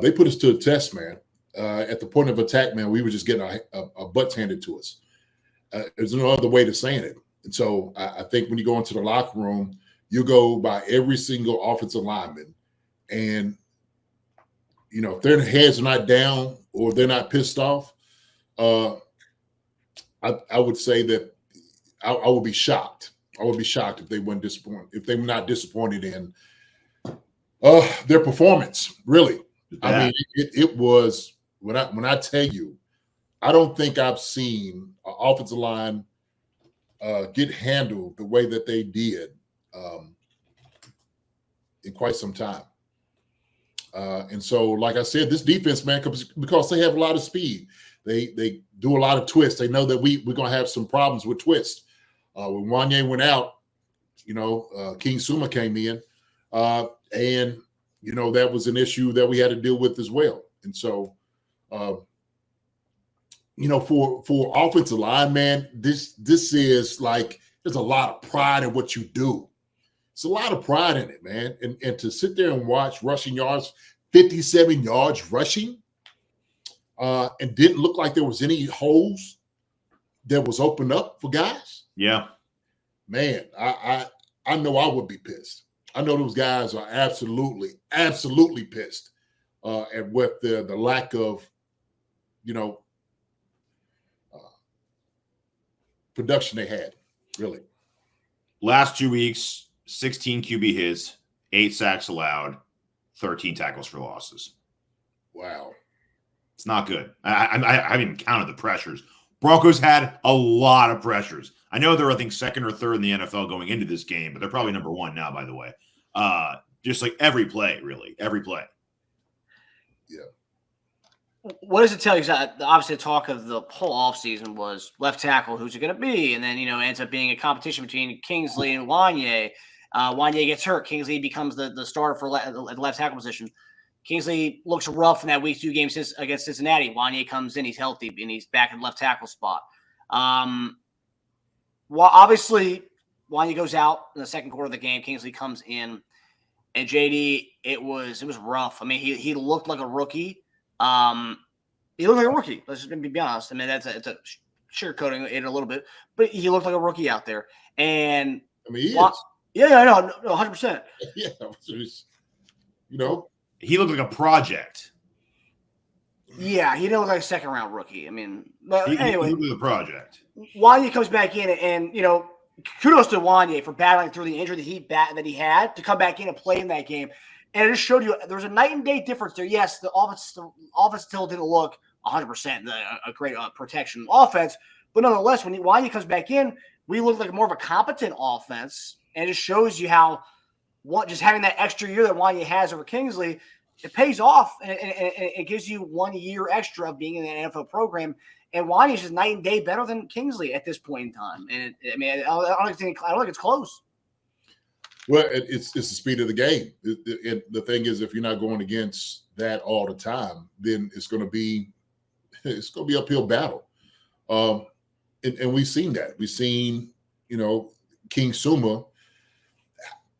They put us to a test, man. At the point of attack, man, we were just getting our butts handed to us. There's no other way to saying it. And so I think when you go into the locker room, you go by every single offensive lineman. And, if their heads are not down or they're not pissed off, I would say that I would be shocked. I would be shocked if they weren't disappointed, if they were not disappointed in their performance, really. I mean, it was when I tell you, I don't think I've seen an offensive line get handled the way that they did in quite some time. And so, like I said, this defense, man, because they have a lot of speed, they do a lot of twists. They know that we're going to have some problems with twists. When Wanya went out, Kingsley came in, and that was an issue that we had to deal with as well. And so, for offensive line, man, this is like there's a lot of pride in what you do. It's a lot of pride in it, man. And to sit there and watch rushing yards, 57 yards rushing, and didn't look like there was any holes that was opened up for guys. Yeah. Man, I know I would be pissed. I know those guys are absolutely pissed at what the lack of, production they had, really. Last 2 weeks, 16 QB hits, 8 sacks allowed, 13 tackles for losses. Wow. It's not good. I haven't even counted the pressures. Broncos had a lot of pressures. I know they're, I think, second or third in the NFL going into this game, but they're probably number one now, by the way. Just like every play, really. Every play. Yeah. What does it tell you? Obviously, the talk of the whole offseason was left tackle, who's it going to be? And then, ends up being a competition between Kingsley and Wanya. Wanya gets hurt. Kingsley becomes the starter for the left tackle position. Kingsley looks rough in that week 2 game against Cincinnati. Wanya comes in, he's healthy, and he's back in the left tackle spot. Well, obviously, Wanya goes out in the second quarter of the game. Kingsley comes in, and JD, it was rough. I mean, he looked like a rookie. He looked like a rookie. Let's just be honest. I mean, it's a sugarcoating it a little bit, but he looked like a rookie out there. And I mean, he is. Yeah, I know, 100%. Yeah, he looked like a project. Yeah, he didn't look like a second round rookie. I mean, but anyway, he looked like a project. Wanya comes back in, and kudos to Wanya for battling through the injury that he had to come back in and play in that game. And it just showed you there was a night and day difference there. Yes, the offense still didn't look 100% a great protection offense, but nonetheless, when Wanya comes back in, we look like more of a competent offense, and it just shows you how just having that extra year that Wanya has over Kingsley, it pays off, and it gives you 1 year extra of being in the NFL program. And Wanya's just night and day better than Kingsley at this point in time. And I don't think it's close. Well, it's the speed of the game. The thing is, if you're not going against that all the time, then it's going to be uphill battle. And we've seen that. We've seen, King Suma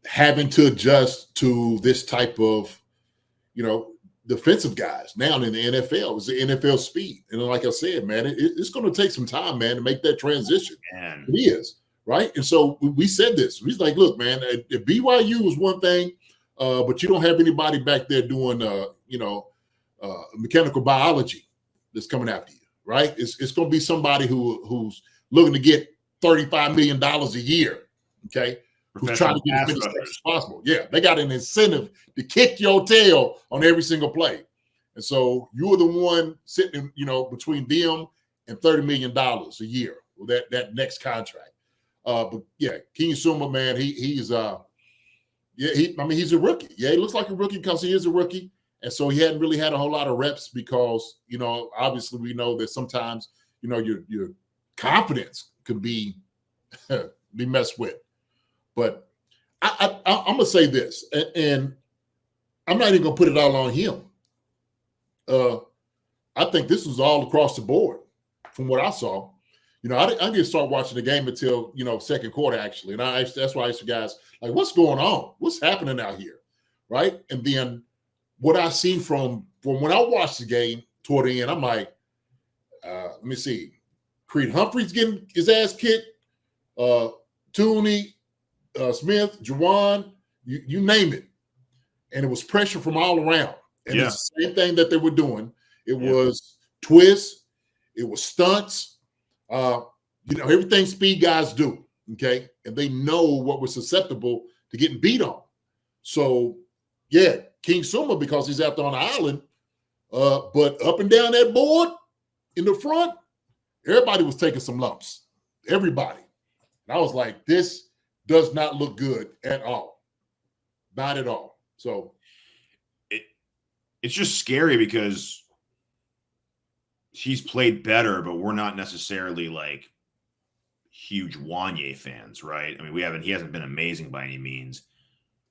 having to adjust to this type of, defensive guys now in the NFL. It's the NFL speed. And like I said, man, it's going to take some time, man, to make that transition. Man. It is. Right. And so we said this. He's like, look, man, if BYU was one thing, but you don't have anybody back there doing, mechanical biology that's coming after you. Right. It's going to be somebody who's looking to get $35 million a year. OK, who's trying to get as many steps as possible. Yeah. They got an incentive to kick your tail on every single play. And so you're the one sitting, between them and $30 million a year with that next contract. But yeah, King Suma, man, he's a rookie. Yeah, he looks like a rookie because he is a rookie. And so he hadn't really had a whole lot of reps because, obviously we know that sometimes, your confidence could be messed with. But I'm going to say this, and I'm not even going to put it all on him. I think this was all across the board from what I saw. I didn't start watching the game until, second quarter, actually. And that's why I asked you guys, like, what's going on? What's happening out here? Right. And then what I see from from when I watched the game toward the end, I'm like, let me see. Creed Humphrey's getting his ass kicked. Tooney, Smith, Juwan, you name it. And it was pressure from all around. And it's the same thing that they were doing. It was twists. It was stunts. Everything speed guys do, okay? And they know what was susceptible to getting beat on. So, yeah, King Suma, because he's out there on the island, but up and down that board in the front, everybody was taking some lumps. Everybody. And I was like, this does not look good at all. Not at all. So it's just scary because he's played better, but we're not necessarily like huge Wanya fans, right? I mean, he hasn't been amazing by any means,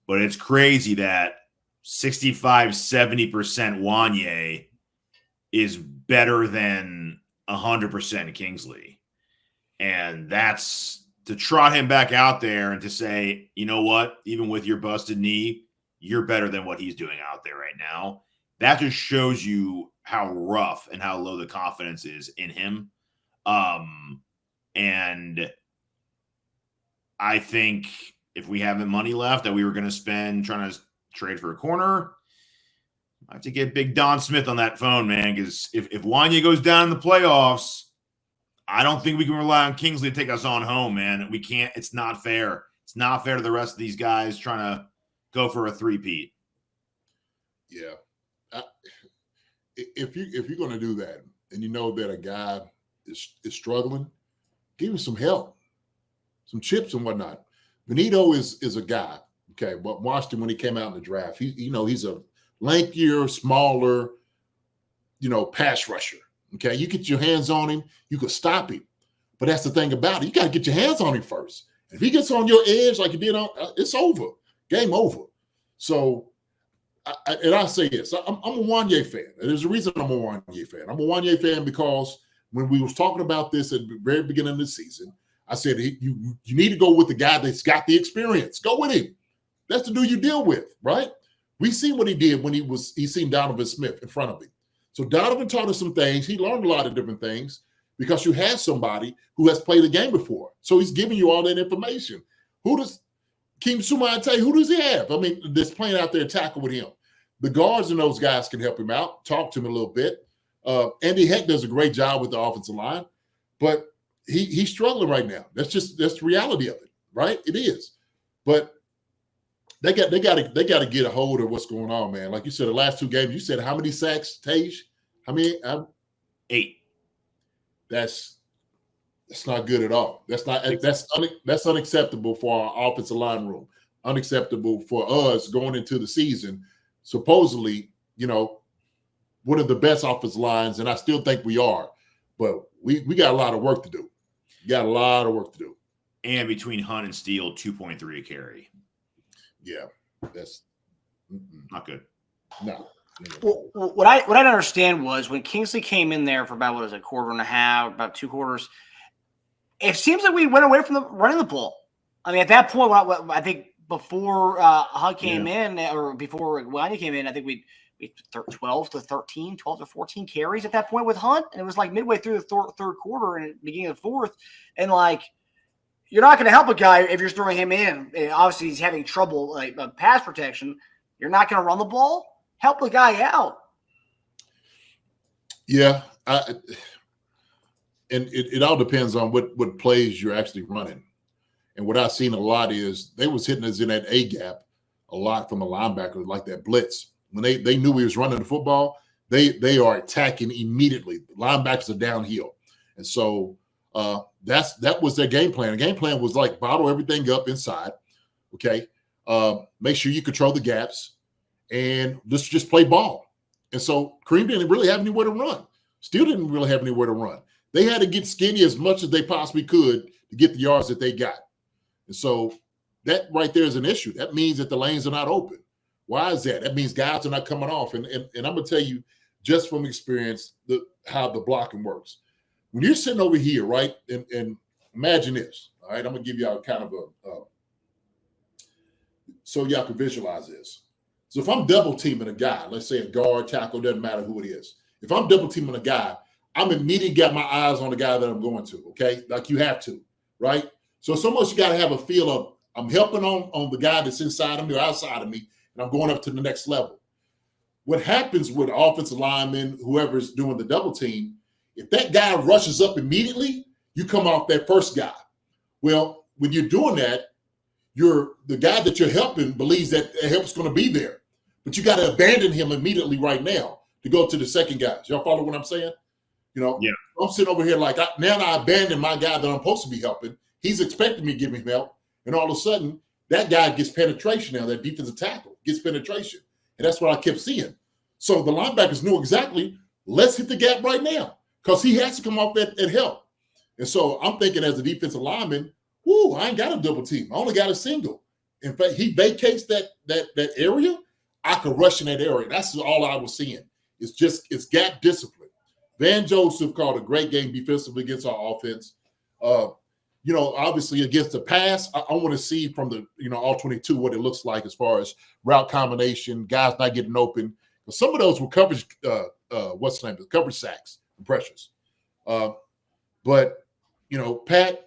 but it's crazy that 65, 70% Wanya is better than 100% Kingsley. And that's to trot him back out there and to say, you know what, even with your busted knee, you're better than what he's doing out there right now. That just shows you how rough and how low the confidence is in him. And I think if we have the money left that we were going to spend trying to trade for a corner, I have to get big Don Smith on that phone, man, because if Wanya goes down in the playoffs, I don't think we can rely on Kingsley to take us on home, man. We can't. It's not fair. It's not fair to the rest of these guys trying to go for a three-peat. Yeah. If you're going to do that and you know that a guy is struggling, give him some help, some chips and whatnot. Benito is a guy, okay, but watched him when he came out in the draft. He's a lankier, smaller, pass rusher. Okay, you get your hands on him, you could stop him. But that's the thing about it. You got to get your hands on him first. If he gets on your edge like he did it's over. Game over. So, I'll say this. I'm a Wanya fan. There's a reason I'm a Wanya fan. I'm a Wanya fan because when we was talking about this at the very beginning of the season, I said, you need to go with the guy that's got the experience. Go with him. That's the dude you deal with, right? We see what he did when he seen Donovan Smith in front of him. So Donovan taught us some things. He learned a lot of different things because you have somebody who has played the game before. So he's giving you all that information. Who does King Suma tell you, who does he have? I mean, that's playing out there tackle with him. The guards and those guys can help him out, talk to him a little bit. Andy Heck does a great job with the offensive line, but he's struggling right now. That's the reality of it, right? It is. But they got to get a hold of what's going on, man. Like you said, the last two games, you said how many sacks, Tej? How many? 8. That's not good at all. That's unacceptable for our offensive line room. Unacceptable for us going into the season. Supposedly, one of the best offensive lines, and I still think we are, but we got a lot of work to do. And between Hunt and Steele, 2.3 a carry. Yeah, that's not good. No. Well, what I didn't understand was when Kingsley came in there for about a quarter and a half, about 2 quarters. It seems like we went away from running the ball. I mean, at that point, I think before Hunt came in, or before Wanya came in, I think we 12 to 14 carries at that point with Hunt, and it was like midway through the third quarter and beginning of the fourth, and like you're not going to help a guy if you're throwing him in. And obviously, he's having trouble like pass protection. You're not going to run the ball. Help the guy out. Yeah, and it all depends on what plays you're actually running. And what I've seen a lot is they was hitting us in that A gap a lot from the linebacker, like that blitz. When they knew we was running the football, they are attacking immediately. The linebackers are downhill, and so that was their game plan. The game plan was like bottle everything up inside. Okay, make sure you control the gaps, and let's just play ball. And so Kareem didn't really have anywhere to run. Still didn't really have anywhere to run. They had to get skinny as much as they possibly could to get the yards that they got. And so that right there is an issue. That means that the lanes are not open. Why is that? That means guys are not coming off. And I'm going to tell you just from experience how the blocking works. When you're sitting over here, right, and imagine this, all right? I'm going to give y'all kind of so y'all can visualize this. So if I'm double teaming a guy, let's say a guard, tackle, doesn't matter who it is. If I'm double teaming a guy, I'm immediately got my eyes on the guy that I'm going to, okay? Like you have to, right? So it's almost you got to have a feel of I'm helping on the guy that's inside of me or outside of me, and I'm going up to the next level. What happens with offensive linemen, whoever's doing the double team, if that guy rushes up immediately, you come off that first guy. Well, when you're doing that, the guy that you're helping believes that help's going to be there, but you got to abandon him immediately right now to go to the second guy. Y'all follow what I'm saying? Yeah. I'm sitting over here like now I abandon my guy that I'm supposed to be helping. He's expecting me to give him help, and all of a sudden that guy gets penetration now. That defensive tackle gets penetration, and that's what I kept seeing. So the linebackers knew exactly. Let's hit the gap right now because he has to come off that help. And so I'm thinking as a defensive lineman, I ain't got a double team. I only got a single. In fact, he vacates that area. I could rush in that area. That's all I was seeing. It's gap discipline. Van Joseph called a great game defensively against our offense. Obviously against the pass, I want to see from the all 22 what it looks like as far as route combination, guys not getting open. Some of those were coverage. Coverage sacks and pressures. But Pat,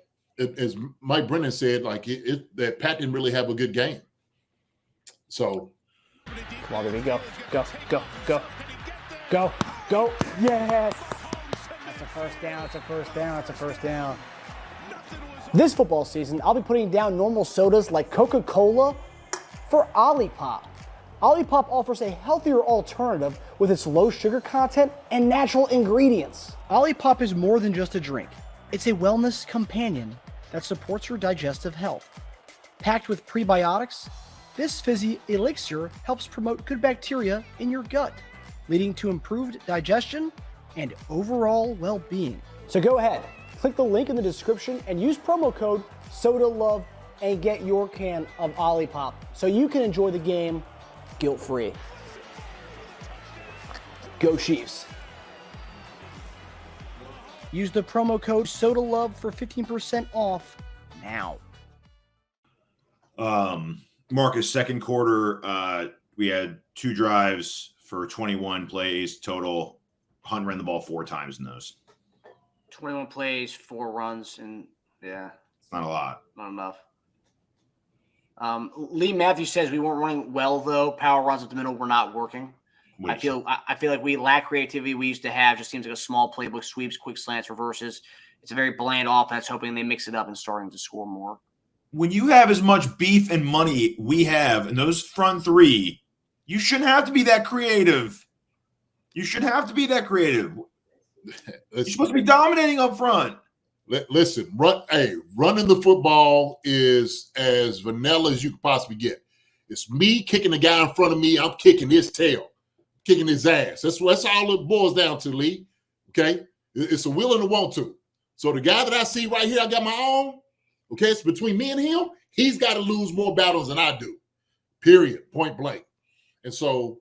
as Mike Brennan said, that Pat didn't really have a good game. So, come on, baby, go. Yes. That's a first down. It's a first down. This football season, I'll be putting down normal sodas like Coca-Cola for Olipop. Olipop offers a healthier alternative with its low sugar content and natural ingredients. Olipop is more than just a drink. It's a wellness companion that supports your digestive health. Packed with prebiotics, this fizzy elixir helps promote good bacteria in your gut, leading to improved digestion and overall well-being. So go ahead, click the link in the description and use promo code SODALOVE and get your can of Olipop so you can enjoy the game guilt-free. Go Chiefs. Use the promo code SODALOVE for 15% off now. Marcus, second quarter, we had 2 drives for 21 plays total. Hunt ran the ball 4 times in those. 21 plays, 4 runs, and yeah. It's not a lot. Not enough. Lee Matthews says we weren't running well, though. Power runs at the middle were not working. I feel like we lack creativity we used to have. Just seems like a small playbook, sweeps, quick slants, reverses. It's a very bland offense, hoping they mix it up and starting to score more. When you have as much beef and money we have in those front 3, you shouldn't have to be that creative. You're supposed to be dominating up front. Listen, running the football is as vanilla as you could possibly get. It's me kicking the guy in front of me. I'm kicking his tail, kicking his ass. That's all it boils down to, Lee. Okay? It's a will and a want to. So the guy that I see right here, I got my own. Okay, it's between me and him. He's got to lose more battles than I do. Period. Point blank. And so,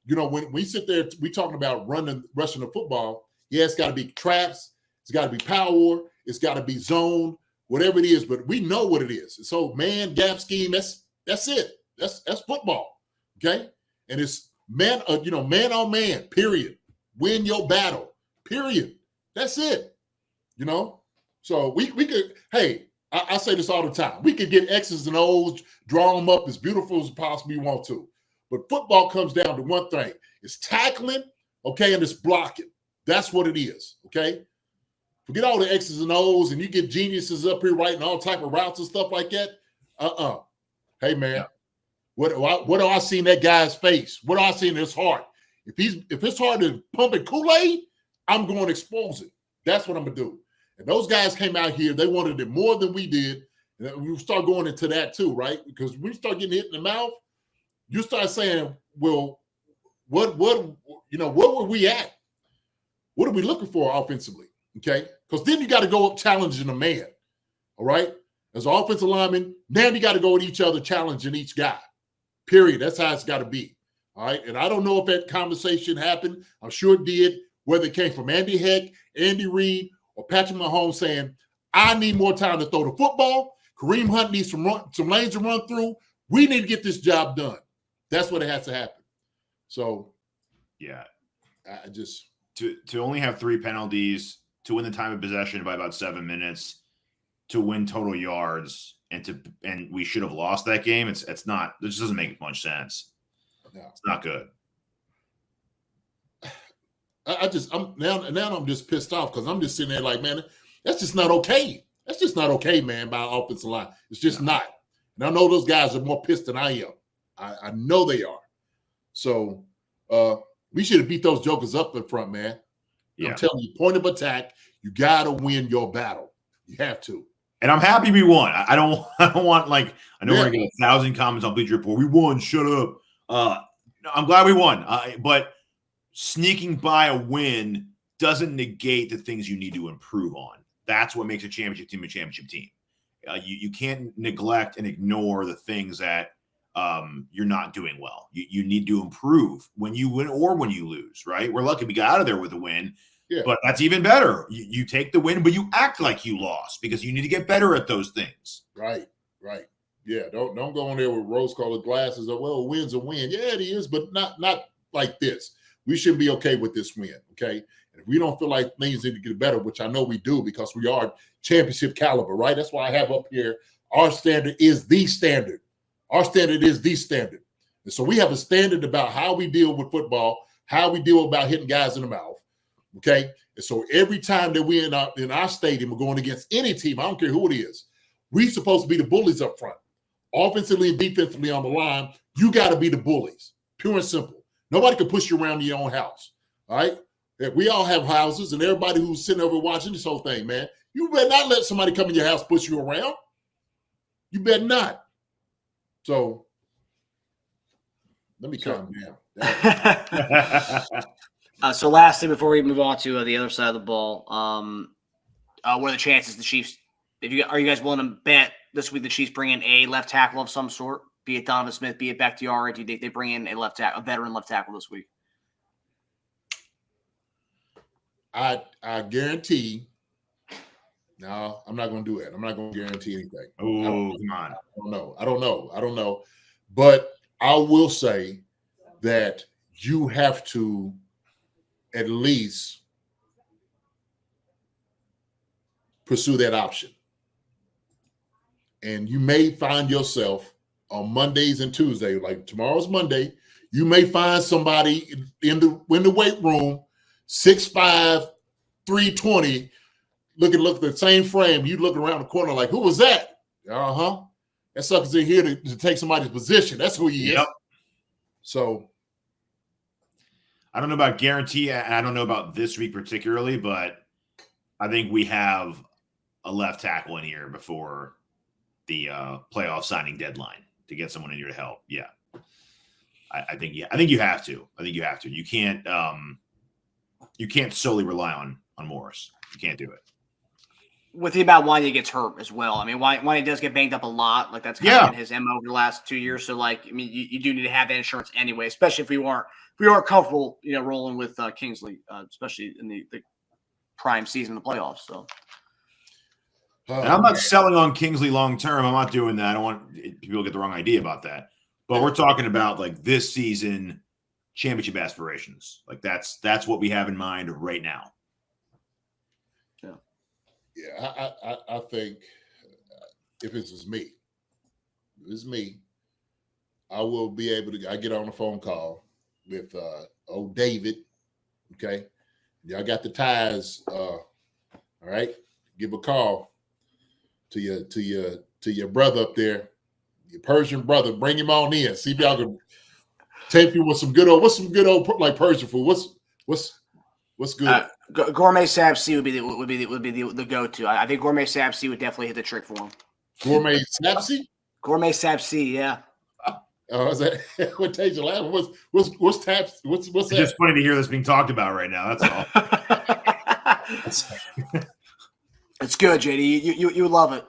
when we sit there, we talking about rushing the football. Yeah, it's got to be traps. It's got to be power. It's got to be zone, whatever it is. But we know what it is. So man, gap scheme. That's it. That's football. Okay, and it's man on man. Period. Win your battle. Period. That's it. So we could. Hey, I say this all the time. We could get X's and O's, draw them up as beautiful as possibly want to. But football comes down to one thing. It's tackling, okay, and it's blocking. That's what it is, okay? Forget all the X's and O's, and you get geniuses up here writing all type of routes and stuff like that. Hey, man, what do I see in that guy's face? What do I see in his heart? If his heart is pumping Kool-Aid, I'm going to expose it. That's what I'm going to do. And those guys came out here. They wanted it more than we did. And we start going into that too, right? Because when you start getting hit in the mouth, you start saying, well, what were we at? What are we looking for offensively? Okay. Because then you got to go up challenging a man. All right. As an offensive lineman, now you got to go at each other, challenging each guy. Period. That's how it's got to be. All right. And I don't know if that conversation happened. I'm sure it did, whether it came from Andy Heck, Andy Reid, or Patrick Mahomes saying, I need more time to throw the football. Kareem Hunt needs some lanes to run through. We need to get this job done. That's what it has to happen. So, yeah, I just to only have 3 penalties, to win the time of possession by about 7 minutes, to win total yards, and we should have lost that game. It's not. This doesn't make much sense. no. It's not good. I'm just pissed off because I'm just sitting there like, man, that's just not okay. That's just not okay, man, by our offensive line. It's just not. And I know those guys are more pissed than I am. I know they are. So we should have beat those jokers up in front, man. Yeah. I'm telling you, point of attack, you got to win your battle. You have to. And I'm happy we won. I don't want, like, I know we're going to get 1,000 comments on Bleacher Report. We won. Shut up. I'm glad we won. But sneaking by a win doesn't negate the things you need to improve on. That's what makes a championship team a championship team. You can't neglect and ignore the things that you're not doing well. You need to improve when you win or when you lose, right? We're lucky we got out of there with a win, but that's even better. You take the win, but you act like you lost because you need to get better at those things. Right. Yeah, don't go in there with rose-colored glasses of, well, a win's a win. Yeah, it is, but not like this. We should be okay with this win, okay? And if we don't feel like things need to get better, which I know we do because we are championship caliber, right? That's why I have up here, our standard is the standard. Our standard is the standard. And so we have a standard about how we deal with football, how we deal about hitting guys in the mouth, okay? And so every time that we're in our stadium, we're going against any team, I don't care who it is, we're supposed to be the bullies up front. Offensively and defensively on the line, you got to be the bullies, pure and simple. Nobody can push you around in your own house, all right? We all have houses, and everybody who's sitting over watching this whole thing, man, you better not let somebody come in your house push you around. You better not. So let me calm down. So lastly, before we move on to the other side of the ball, what are the chances the Chiefs, are you guys willing to bet this week the Chiefs bring in a left tackle of some sort, be it Donovan Smith, be it Bakhtiari? Do you think they bring in a veteran left tackle this week? I guarantee. No, I'm not going to do it. I'm not going to guarantee anything. Oh, come on. I don't know. But I will say that you have to at least pursue that option. And you may find yourself on Mondays and Tuesdays, like tomorrow's Monday, you may find somebody in the weight room, 6'5", 320, look at the same frame. You look around the corner like, who was that? That sucker's in here to take somebody's position. That's who he is. So I don't know about guarantee, and I don't know about this week particularly, but I think we have a left tackle in here before the playoff signing deadline to get someone in here to help. Yeah. I think you have to. You can't solely rely on Morris. You can't do it. With the about Wanya gets hurt as well. I mean, Wanya does get banged up a lot. Like that's kind of been his MO over the last 2 years. So like, I mean, you do need to have that insurance anyway, especially if we aren't comfortable, rolling with Kingsley, especially in the prime season of the playoffs. So. And I'm not selling on Kingsley long term. I'm not doing that. I don't want people to get the wrong idea about that. But we're talking about like this season championship aspirations. Like that's what we have in mind right now. Yeah, I think if it's me, I will be able to. I get on a phone call with old David. Okay, y'all got the ties. All right, give a call to your brother up there, your Persian brother. Bring him on in. See if y'all can tape you with some good old like Persian food. What's good? Gourmet Sabzi would be the go-to. I think Gourmet Sabzi would definitely hit the trick for him. Gourmet Sabzi? Gourmet Sabzi, yeah. Oh, is that what Teja laughing? What's taps? What's it's that? Just funny to hear this being talked about right now. That's all. It's good, JD. You love it.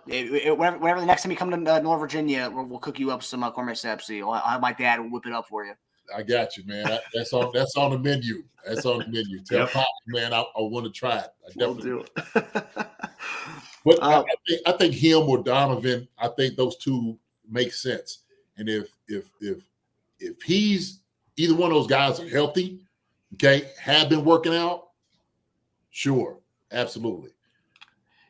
Whenever the next time you come to North Virginia, we'll cook you up some Gourmet Sabzi. I'll have my dad whip it up for you. I got you, man. That's on the menu. That's on the menu. Tell Pop, man, I want to try it. I definitely do it. But I think him or Donovan, I think those two make sense. And if if he's either one of those guys are healthy, okay, have been working out, sure, absolutely.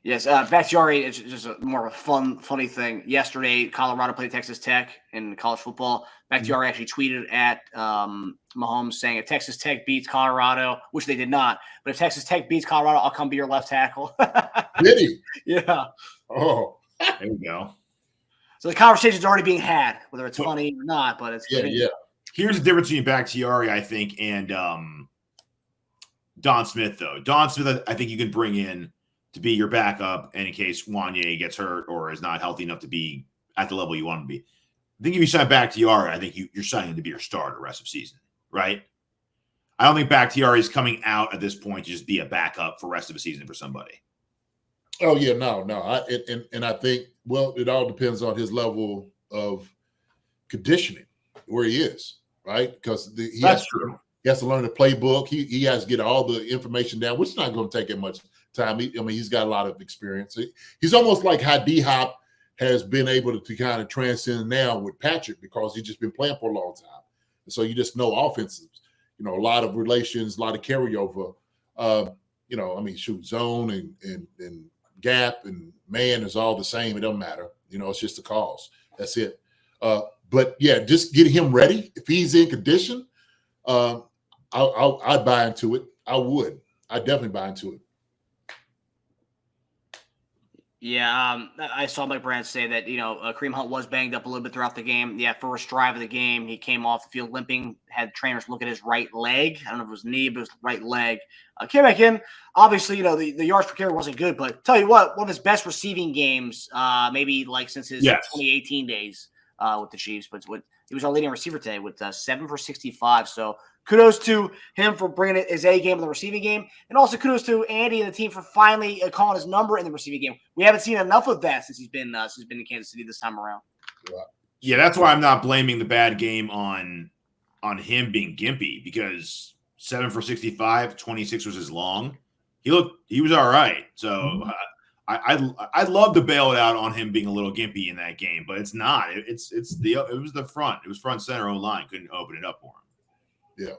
Yes, Bakhtiari is just more of a funny thing. Yesterday, Colorado played Texas Tech in college football. Bakhtiari actually tweeted at Mahomes saying, if Texas Tech beats Colorado, which they did not, but if Texas Tech beats Colorado, I'll come be your left tackle. Did he? Yeah. Oh. There you go. So the conversation's already being had, whether it's funny or not, but it's yeah. Here's the difference between Bakhtiari, I think, and Don Smith, though. Don Smith, I think you can bring in to be your backup and in case Wanya gets hurt or is not healthy enough to be at the level you want him to be. I think if you sign Bakhtiari, I think you're signing him to be your starter rest of season, right? I don't think Bakhtiari is coming out at this point to just be a backup for rest of the season for somebody. Oh, yeah, no. And I think, well, it all depends on his level of conditioning, where he is, right? Because That's true. He has to learn the playbook. He has to get all the information down, which is not going to take him much time. He's got a lot of experience. He's almost like how D-Hop has been able to kind of transcend now with Patrick because he's just been playing for a long time. And so you just know offenses, a lot of relations, a lot of carryover. Zone and gap and man is all the same. It doesn't matter. It's just the calls. That's it. But yeah, just get him ready. If he's in condition, I'd buy into it. I would. I'd definitely buy into it. Yeah, I saw Mike Brandt say that, Kareem Hunt was banged up a little bit throughout the game. Yeah, first drive of the game, he came off the field limping, had trainers look at his right leg. I don't know if it was knee, but it was right leg. Came back in. Obviously, the yards per carry wasn't good, but tell you what, one of his best receiving games, maybe like since his 2018 days with the Chiefs. But he was our leading receiver today with 7 for 65. So kudos to him for bringing his A game in the receiving game. And also kudos to Andy and the team for finally calling his number in the receiving game. We haven't seen enough of that since he's been in Kansas City this time around. Yeah, that's why I'm not blaming the bad game on him being gimpy because 7 for 65, 26 was his long. He was all right. So I'd love to bail it out on him being a little gimpy in that game, but it's not. It was the front. It was front center O-line couldn't open it up for him. Yeah.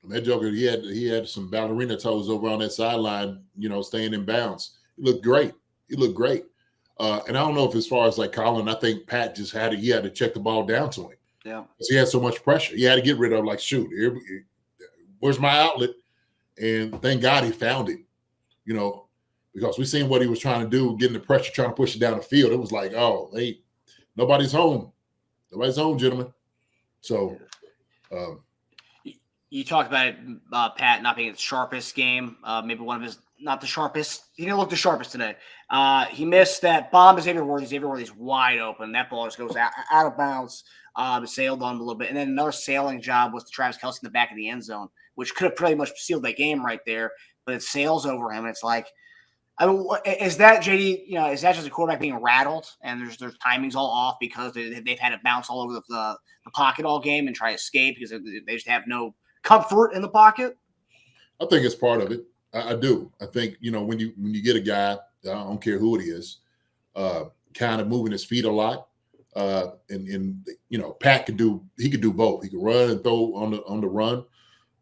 That joker, he had some ballerina toes over on that sideline, staying in bounds. He looked great. And I don't know if as far as like Colin, I think Pat just he had to check the ball down to him. Yeah. Because he had so much pressure. He had to get rid of shoot, where's my outlet? And thank God he found it, because we seen what he was trying to do, getting the pressure, trying to push it down the field. It was like, oh, hey, nobody's home. Nobody's home, gentlemen. So you talked about it, Pat not being his sharpest game. Maybe one of his not the sharpest. He didn't look the sharpest today. He missed that bomb to Xavier Worthy. Xavier Worthy's wide open. That ball just goes out of bounds. Sailed on him a little bit. And then another sailing job was to Travis Kelce in the back of the end zone, which could have pretty much sealed that game right there. But it sails over him. And it's like, is that, JD, is that just a quarterback being rattled and there's timings all off because they've had to bounce all over the pocket all game and try to escape because they just have no comfort in the pocket? I think it's part of it. I do. I think, when you get a guy, I don't care who it is, kind of moving his feet a lot. And Pat could do both. He could run and throw on the run,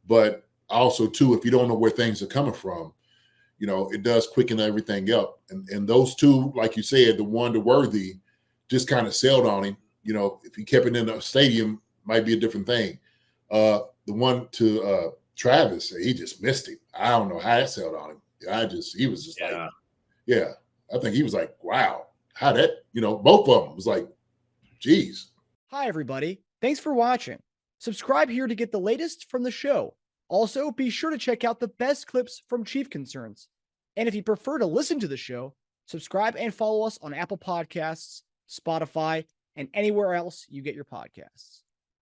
but also too, if you don't know where things are coming from, it does quicken everything up. And those two, like you said, the one to Worthy just kind of sailed on him. If he kept it in the stadium, might be a different thing. The one to Travis, he just missed him. I don't know how that sailed on him. He was just like, yeah. I think he was like, wow, how that, both of them was like, geez. Hi, everybody. Thanks for watching. Subscribe here to get the latest from the show. Also, be sure to check out the best clips from Chief Concerns. And if you prefer to listen to the show, subscribe and follow us on Apple Podcasts, Spotify, and anywhere else you get your podcasts.